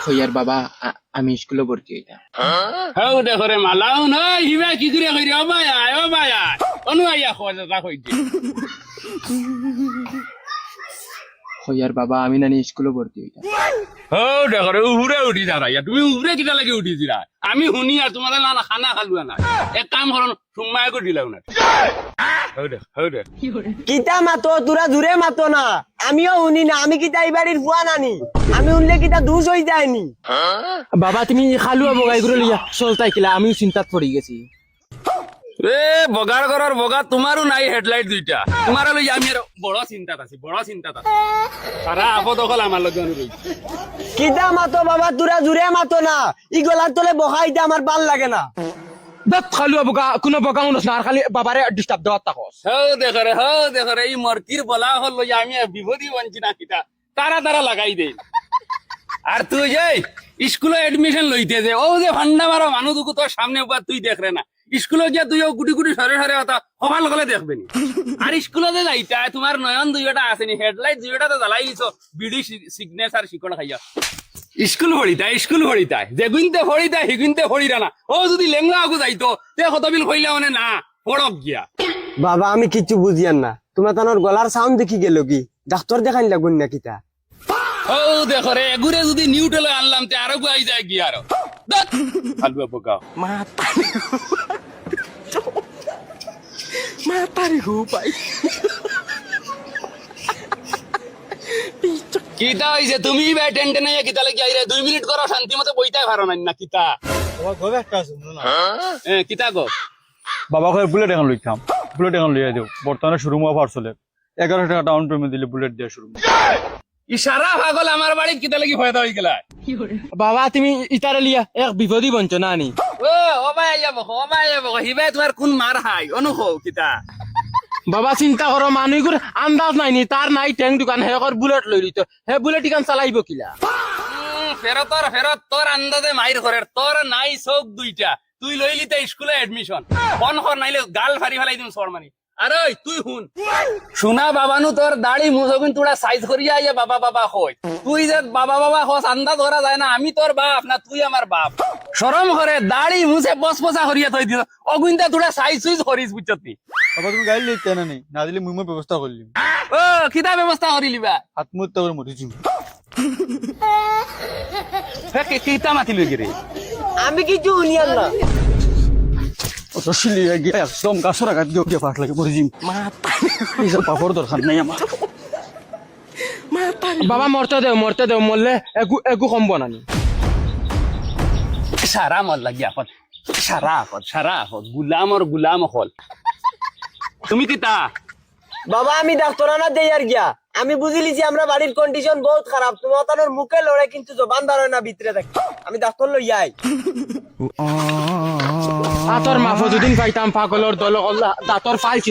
হইয়ার বাবা আমি স্কুলে ভর্তি হইতাম। হাও দেখো রে মালাও নয় হিবা কি করে কইরে ও ভাই অনু আইয়া খোঁজা কইতে হইয়ার বাবা আমি নানি স্কুলে ভর্তি হইতাম। হাও দেখো রে উড়ে উঠি দাঁড়াইয়া তুমি উড়ে কিটা লাগে উঠিছিলা আমি শুনি আর তোমাদের না খানা খালুয়া না এক কাম করুন সুমায় করে দিলাও না হাও দেখ কিতা মাতো তোরা জুড়ে মাতো না, আমিও শুনি না। আমি কিতা এই বাড়ির বুয়া নানি, আমি শুনলে কিতা দুষ হয়ে যায়নি। বাবা তুমি খালুয়া বগাই করে লিয়া চলতাই কিলা, আমিও চিন্তাত পড়ি গেছি। এ বগার করার বগা তোমারও নাই হেডলাইট দুইটা তোমার লই আমি আর বড় চিন্তাত আছি সারা আপদ হল আমার লগে অনুরোধ কিতা মাতো বাবা তোরা জুড়ে মাতো না, ই গলার তলে বহাইতে আমার ভাল লাগে না। দেখ খালুয়া বগা কোনো বগা উনস না, আর খালি বাবারে ডিস্টার্ব দেওয়ার তাকস। হাও দেখো রে এই মর্কির বলা হল লই আমি বিপদী বঞ্চি না কিতা তারা লাগাই দে। আর তুই যাই স্কুলে এডমিশন লইতে যে ও যে ভান্ডা মারা মানুষ তোর সামনে উপর তুই দেখ রে না, স্কুলে গিয়া তুই গুটি গুটি সরে হতা সকাল গলে দেখবে নি। আর স্কুলে যে যাইতা তোমার নয়ন দুইটা আসেনি, হেডলাইট দুইটা তো জ্বালাই দিছ বিডি সিগনেচার শিকড় খাইয়া স্কুল ভরিতাই যেগুনতে ভরিতাই হিগুনতে ভরিরা না। ও যদি লেঙ্গা আগু যাইতো তে কত বিল কইলা মানে না পড়ক গিয়া। বাবা আমি কিচ্ছু বুঝিয়ান না, তোমার তানোর গলার সাউন্ড দেখি গেল কি ডাক্তার দেখাইন লাগুন না কিতা। ও দেখো রে এগুরে যদি নিউট্রালে আনলাম তে আরো গাই যায় গিয়া আরো হালুয়া বোকা মাতারি হু পাই কিতা হইছে তুমি ভাই টেনশন হইয়া কিতা লাগি আইরে 2 মিনিট করো শান্তি মতো বইতাই পারো না কিতা কিতা গো বাবা কয় বুলেট এখন লইতাম, বুলেট এখন লইয়া দেও। বর্তমানে শোরুম অফার চলে, 11 টাকা ডাউন পেমেন্ট দিলে বুলেট দিয়ে শুরু। ইশারা পাগল আমার বাড়ি কিতা লাগি ফায়দা হই গেলা। বাবা তুমি ইতারে লিয়া এক বিপদী বঞ্চ না আনি। ও ভাই আইয়া বকো হিবাই তোমার কোন মার হাই অনুভব কিতা বাবা চিন্তা করো মানুষগুর আন্দাজ নাইনি, তার নাই ট্যাঙ্ক দোকান হে বুলেট লই লিত, হে বুলেট ইকান চালাইব কিলা। ফেরত তোর আন্দাজে মাইর ঘরের তোর নাই চোখ দুইটা তুই লইলি তে স্কুলে এডমিশন ফোন কর নাইলে গাল ফারি ফেলাই দিম সর মানি। আরে তুই হুন শোনা বাবানু তোর দাড়ি মুছবিন তোরা সাইজ করিয়া আইয়া বাবা কই তুই যে বাবা হস আন্দাজ করা যায় না আমি তোর বাপ না তুই আমার বাপ। শরম করে দাড়ি মুছে বসপসা করিয়া থই দিছ অগুইন্দা তোরা সাইজ সুইজ করিস বুঝছতি। বাবা তুমি গাড়ি লইতে না নেই, না দিলে মুই ব্যবস্থা করলি। ও কিতা ব্যবস্থা করিলিবা হাত মুত করে মরিছি। কিতা মাতি লই গেরে আমি কিছু শুনিয়ান না। রসিলি গিয়ে একদম গাছর আঘাত গিয়ে পাট লাগে মরিছি। এইসব পাপড় দরকার নাই আমার। বাবা মরতে দেও মরলে একু কমব নানি। সারা মর লাগিয়া আপদ সারা আপদ গুলাম হল তুমি কিতা বাবা আমি ডাক্তার আনা দেই আর গিয়া, আমি বুঝিলিছি আমরা বাড়ির কন্ডিশন বহুত খারাপ, তোমার তানোর মুখে লড়ে কিন্তু জবান দাঁড়ায় না ভিতরে থাকে। আমি ডাক্তার লই যাই। আতর মাফ যদিন পাইতাম পাগলর দল দাঁতর ফাইছি।